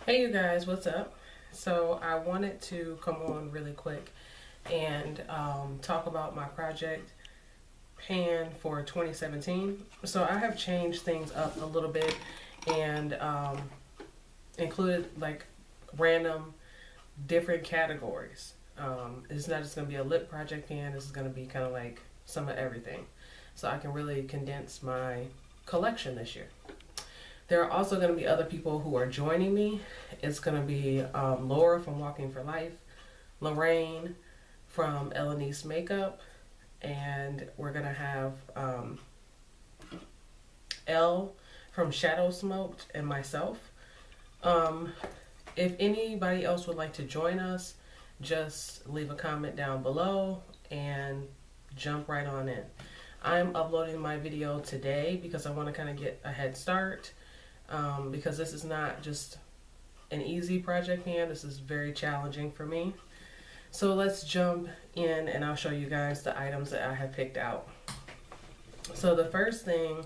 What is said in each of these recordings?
Hey you guys, what's up? So I wanted to come on really quick and talk about my project pan for 2017. So I have changed things up a little bit and included like random different categories. It's not just going to be a lip project pan, this is going to be kind of like some of everything. So I can really condense my collection this year. There are also going to be other people who are joining me. It's going to be Laura from Walking for Life, Lorraine from Elle Makeup, and we're going to have Elle from Shadow Smoked, and myself. If anybody else would like to join us, just leave a comment down below and jump right on in. I'm uploading my video today because I want to kind of get a head start. Because this is not just an easy project pan, this is very challenging for me. So let's jump in and I'll show you guys the items that I have picked out. So the first thing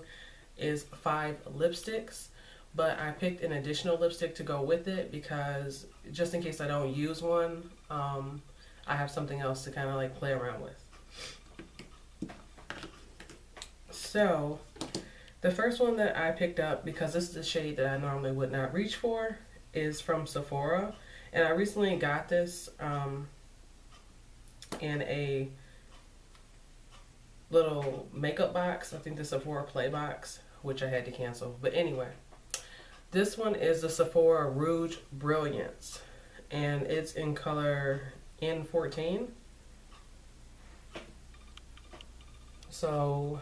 is 5 lipsticks, but I picked an additional lipstick to go with it because just in case I don't use one, I have something else to kind of like play around with. So the first one that I picked up, because this is the shade that I normally would not reach for, is from Sephora. And I recently got this in a little makeup box. I think the Sephora Play box, which I had to cancel. But anyway, this one is the Sephora Rouge Brilliance. And it's in color N14. So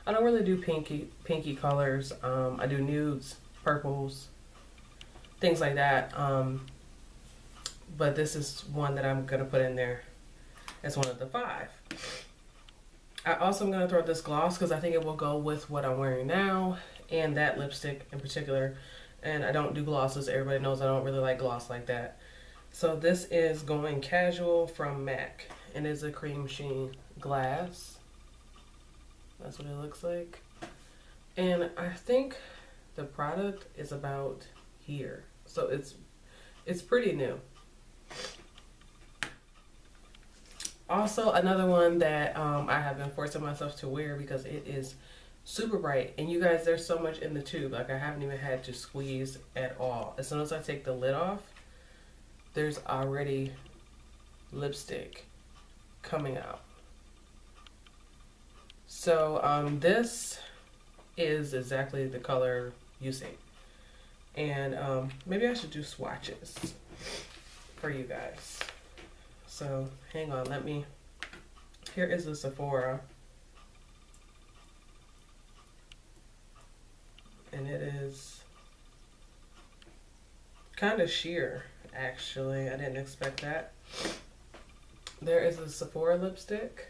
I don't really do pinky colors. I do nudes, purples, things like that. But this is one that I'm gonna put in there as one of the 5. I also am gonna throw this gloss because I think it will go with what I'm wearing now and that lipstick in particular. And I don't do glosses. Everybody knows I don't really like gloss like that. So this is Going Casual from MAC, and it's a cream sheen glass. That's what it looks like. And I think the product is about here. So it's pretty new. Also, another one that I have been forcing myself to wear because it is super bright. And you guys, there's so much in the tube. Like I haven't even had to squeeze at all. As soon as I take the lid off, there's already lipstick coming out. So this is exactly the color you see. And maybe I should do swatches for you guys. So hang on, here is the Sephora. And it is kind of sheer, actually. I didn't expect that. There is the Sephora lipstick.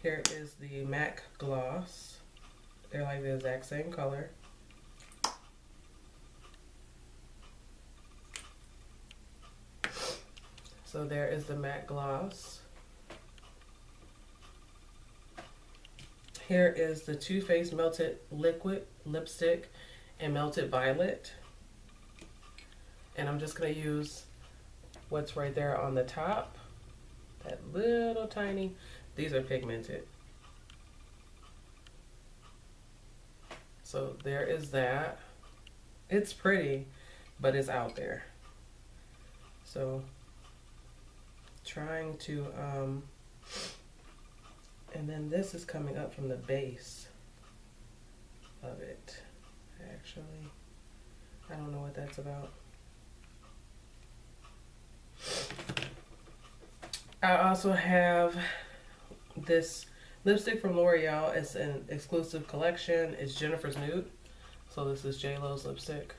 Here is the MAC gloss. They're like the exact same color. So there is the MAC gloss. Here is the Too Faced Melted Liquid Lipstick and Melted Violet. And I'm just going to use what's right there on the top. That little tiny, these are pigmented. So there is that. It's pretty, but it's out there. So trying to, and then this is coming up from the base of it. Actually, I don't know what that's about. I also have this lipstick from L'Oreal. It's an exclusive collection. It's Jennifer's Nude. So this is J-Lo's lipstick.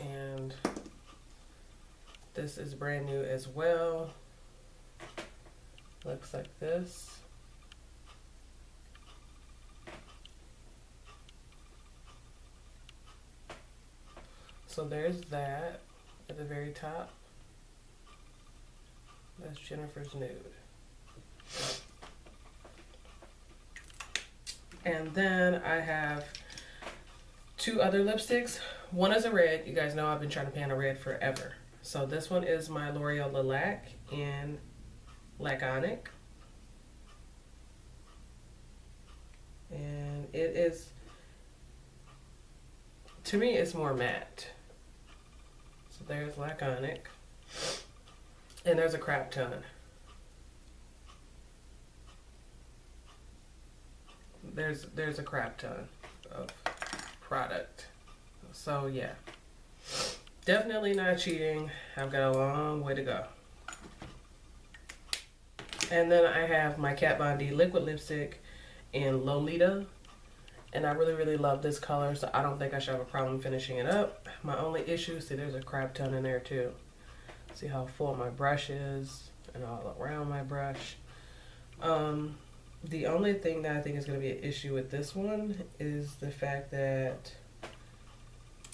And this is brand new as well. Looks like this. So there's that at the very top. That's Jennifer's Nude. And then I have two other lipsticks. One is a red. You guys know I've been trying to pan a red forever. So this one is my L'Oreal Lorac in Laconic. And it is, to me, it's more matte. So there's Laconic. And there's a crap ton. There's a crap ton of product. So yeah, definitely not cheating. I've got a long way to go. And then I have my Kat Von D liquid lipstick in Lolita, and I really love this color, so I don't think I should have a problem finishing it up. My only issue, see, there's a crap ton in there too. See how full my brush is and all around my brush. The only thing that I think is going to be an issue with this one is the fact that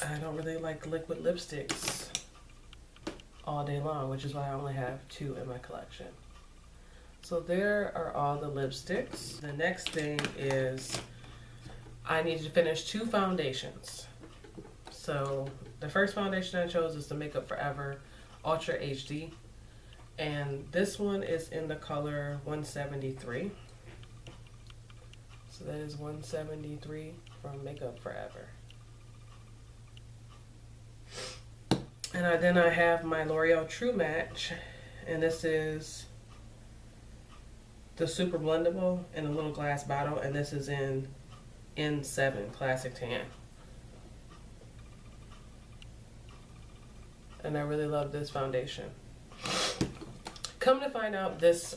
I don't really like liquid lipsticks all day long, which is why I only have two in my collection. So there are all the lipsticks. The next thing is I need to finish two foundations. So the first foundation I chose is the Makeup Forever Ultra HD. And this one is in the color 173. So that is 173 from Makeup Forever. And then I have my L'Oreal True Match, and this is the super blendable in a little glass bottle, and this is in N7 Classic Tan. And I really love this foundation. Come to find out, this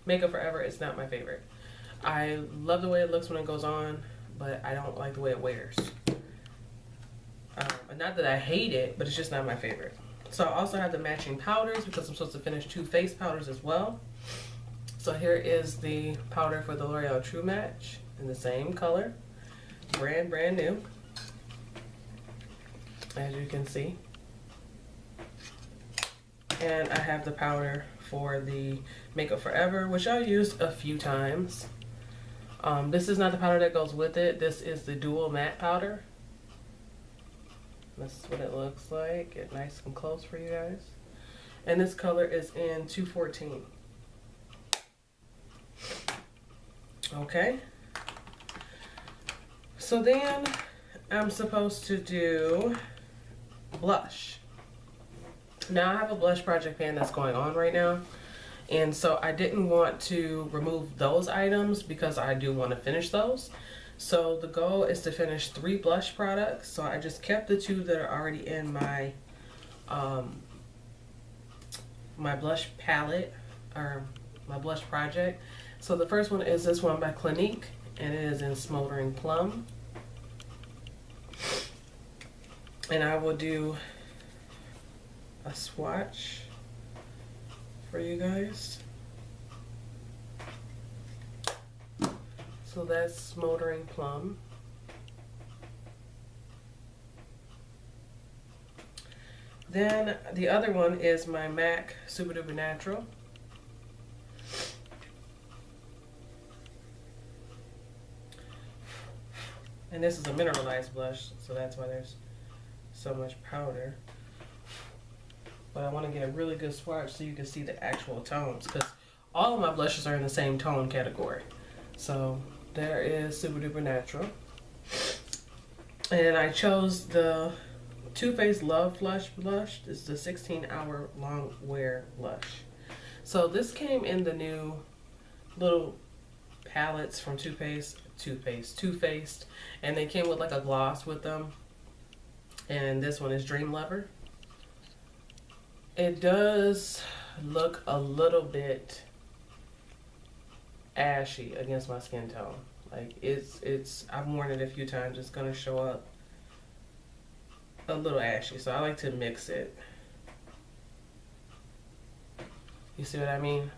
Makeup Forever is not my favorite. I love the way it looks when it goes on, but I don't like the way it wears. Not that I hate it, but it's just not my favorite. So I also have the matching powders because I'm supposed to finish two face powders as well. So here is the powder for the L'Oreal True Match in the same color. Brand new, as you can see. And I have the powder for the Makeup Forever, which I'll use a few times. This is not the powder that goes with it. This is the dual matte powder. This is what it looks like. Get nice and close for you guys. And this color is in 214. Okay. So then I'm supposed to do blush. Now I have a blush project pan that's going on right now. And so I didn't want to remove those items because I do want to finish those. So the goal is to finish 3 blush products. So I just kept the 2 that are already in my my blush palette, or my blush project. So the first one is this one by Clinique, and it is in Smoldering Plum. And I will do a swatch for you guys. So that's Smoldering Plum. Then the other one is my MAC Super Duper Natural. And this is a mineralized blush, so that's why there's so much powder. But I want to get a really good swatch so you can see the actual tones, because all of my blushes are in the same tone category. So there is Super Duper Natural. And I chose the Too Faced Love Flush blush. This is the 16-hour long wear blush. So this came in the new little palettes from Too Faced, and they came with like a gloss with them. And this one is Dream Lover. It does look a little bit ashy against my skin tone. Like it's I've worn it a few times. It's gonna show up a little ashy, so I like to mix it. You see what I mean?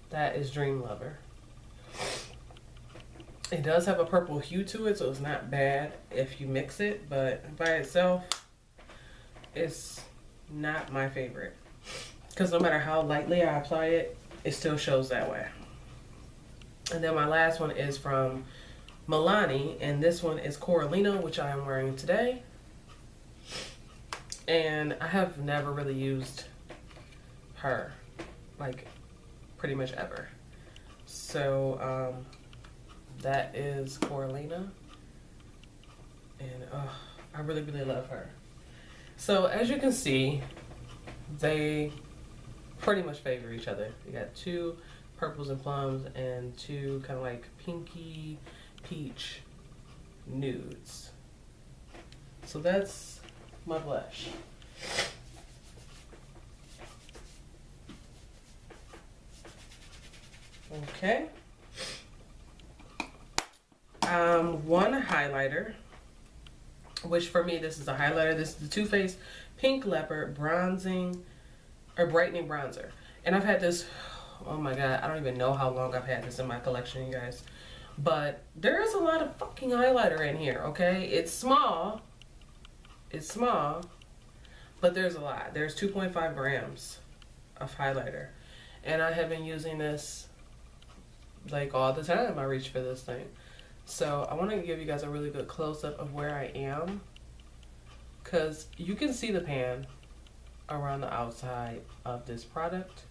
That is Dream Lover. It does have a purple hue to it, so it's not bad if you mix it, but by itself, it's not my favorite. Because no matter how lightly I apply it, it still shows that way. And then my last one is from Milani, and this one is Corallina, which I am wearing today. And I have never really used her, like, pretty much ever. So that is Corallina, and I really love her. So as you can see, they pretty much favor each other. You got two purples and plums and two kind of like pinky peach nudes. So that's my blush. Okay. One highlighter, which for me this is a highlighter. This is the Too Faced Pink Leopard Brightening Bronzer. And I've had this, oh my god, I don't even know how long I've had this in my collection, you guys. But there is a lot of fucking highlighter in here, okay? It's small, but there's a lot. There's 2.5 grams of highlighter. And I have been using this like all the time I reach for this thing. So I want to give you guys a really good close-up of where I am, because you can see the pan around the outside of this product.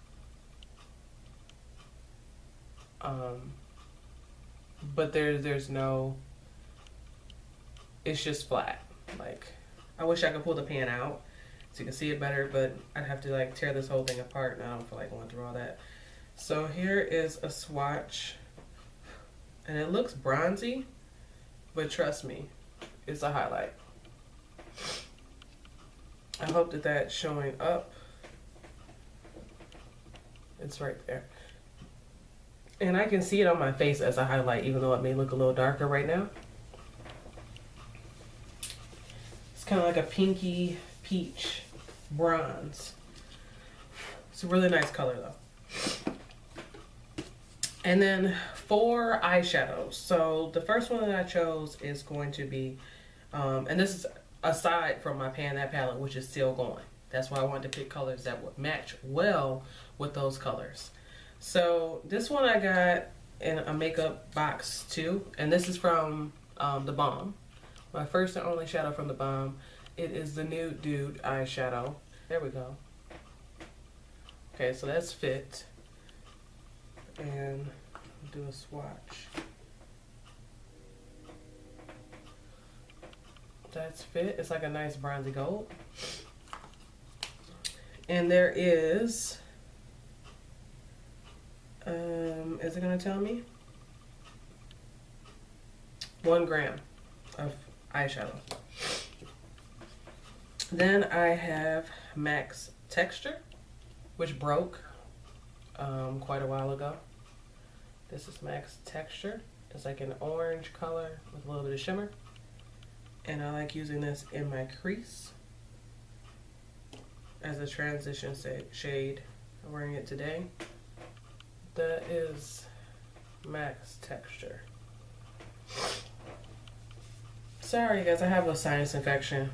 But there's no, it's just flat. Like, I wish I could pull the pan out so you can see it better, but I'd have to like tear this whole thing apart, and I don't feel like going through all that. So here is a swatch, and it looks bronzy, but trust me, it's a highlight. I hope that that's showing up. It's right there. And I can see it on my face as a highlight, even though it may look a little darker right now. It's kind of like a pinky peach bronze. It's a really nice color though. And then for eyeshadows. So the first one that I chose is going to be, and this is aside from my Pan That palette, which is still going. That's why I wanted to pick colors that would match well with those colors. So this one I got in a makeup box too, and this is from The Balm. My first and only shadow from The Balm. It is the Nude eyeshadow. There we go. Okay, so that's Fit. And do a swatch. That's Fit. It's like a nice bronzy gold. And there is, it gonna tell me? 1 gram of eyeshadow. Then I have MAC's Texture, which broke quite a while ago. This is MAC's Texture. It's like an orange color with a little bit of shimmer. And I like using this in my crease as a transition shade. I'm wearing it today. That is MAC's Texture. Sorry guys, I have a sinus infection.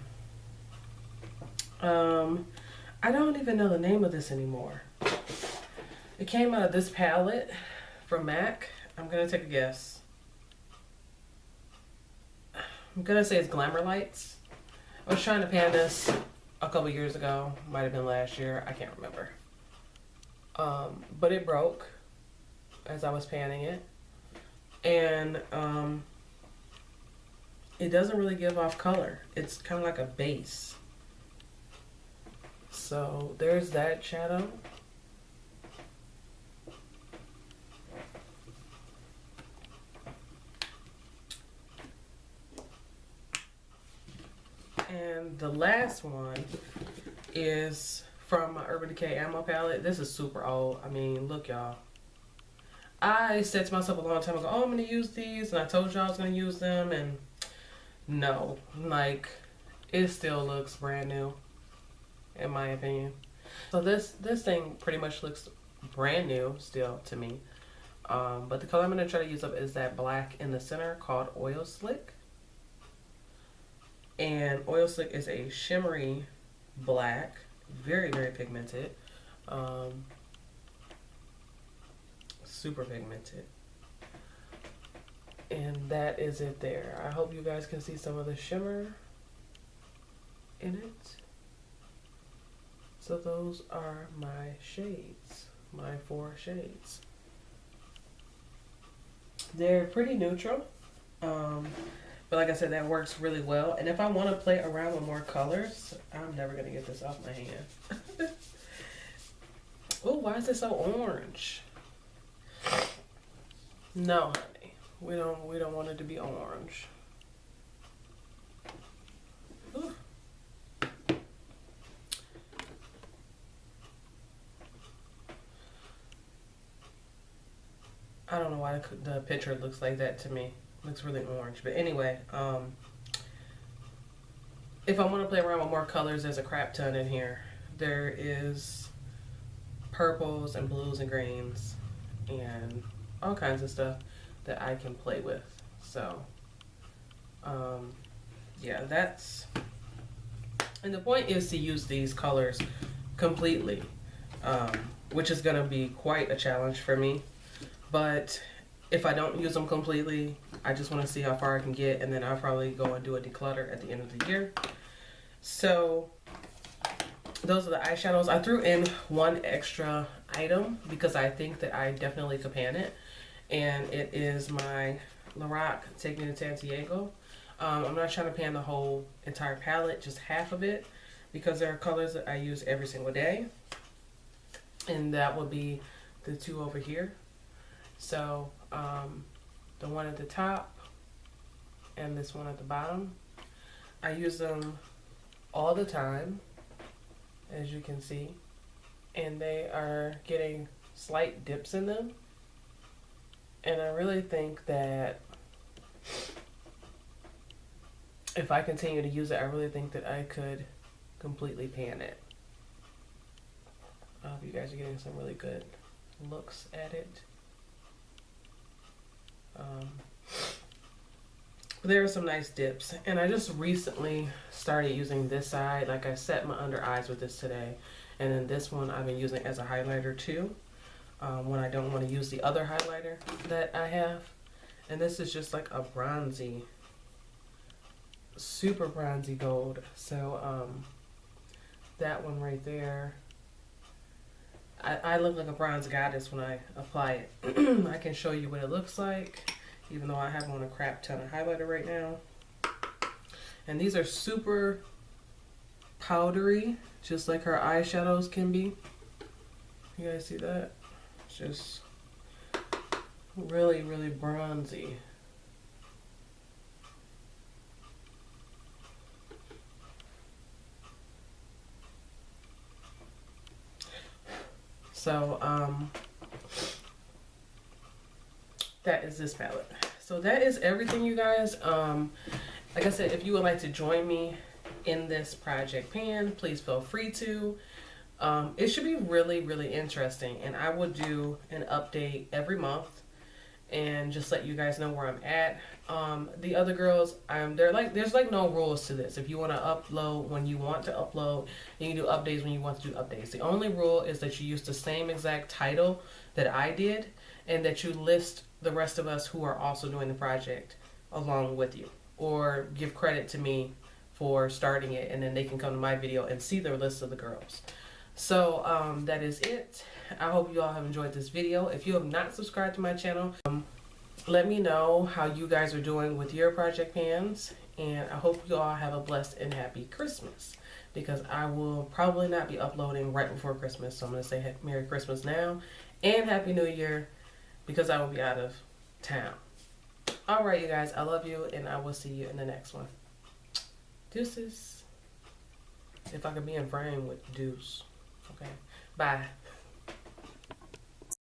I don't even know the name of this anymore. It came out of this palette from MAC. I'm gonna take a guess. I'm gonna say it's Glamour Lights. I was trying to pan this a couple years ago. Might have been last year. I can't remember. But it broke as I was panning it. And it doesn't really give off color. It's kind of like a base. So there's that shadow. And the last one is from my Urban Decay Ammo palette. This is super old. I mean, look y'all. I said to myself a long time ago, oh, I'm going to use these. And I told y'all I was going to use them. And no, like, it still looks brand new, in my opinion. So this thing pretty much looks brand new still to me. But the color I'm going to try to use up is that black in the center called Oil Slick. And Oil Slick is a shimmery black, very, very pigmented. Super pigmented. And that is it there. I hope you guys can see some of the shimmer in it. So those are my shades, my 4 shades. They're pretty neutral, but like I said, that works really well. And if I want to play around with more colors, I'm never going to get this off my hand. Oh, why is it so orange? No, honey, we don't want it to be orange. Ooh. I don't know why the picture looks like that to me. It looks really orange. But anyway, if I want to play around with more colors, there's a crap ton in here. There is purples and blues and greens and all kinds of stuff that I can play with. So, yeah, that's... And the point is to use these colors completely, which is going to be quite a challenge for me. But if I don't use them completely, I just want to see how far I can get, and then I'll probably go and do a declutter at the end of the year. So those are the eyeshadows. I threw in one extra item because I think that I definitely could pan it, and it is my Lorac Take Me to TanTego. I'm not trying to pan the whole entire palette, just half of it, because there are colors that I use every single day, and that would be the 2 over here. So the one at the top and this one at the bottom, I use them all the time, as you can see, and they are getting slight dips in them, and I really think that if I continue to use it, I really think that I could completely pan it. I hope you guys are getting some really good looks at it. There are some nice dips, and I just recently started using this side. Like, I set my under eyes with this today, and then this one I've been using as a highlighter too, when I don't want to use the other highlighter that I have. And this is just like a bronzy, super bronzy gold. So that one right there, I look like a bronze goddess when I apply it. I can show you what it looks like, even though I have on a crap ton of highlighter right now. And these are super powdery, just like her eyeshadows can be. You guys see that? It's just really, really bronzy. So, that is this palette. So that is everything, you guys. Like I said, if you would like to join me in this project pan, please feel free to. It should be really, really interesting, and I will do an update every month and just let you guys know where I'm at. The other girls, there's like no rules to this. If you want to upload when you want to upload, you can do updates when you want to do updates. The only rule is that you use the same exact title that I did, and that you list the rest of us who are also doing the project along with you, or give credit to me for starting it, and then they can come to my video and see the list of the girls. So that is it. I hope you all have enjoyed this video. If you have not subscribed to my channel, let me know how you guys are doing with your project pans, and I hope you all have a blessed and happy Christmas, because I will probably not be uploading right before Christmas. So I'm going to say Merry Christmas now and Happy New Year, because I will be out of town. Alright, you guys, I love you, and I will see you in the next one. Deuces. If I could be in frame with deuce. Okay. Bye.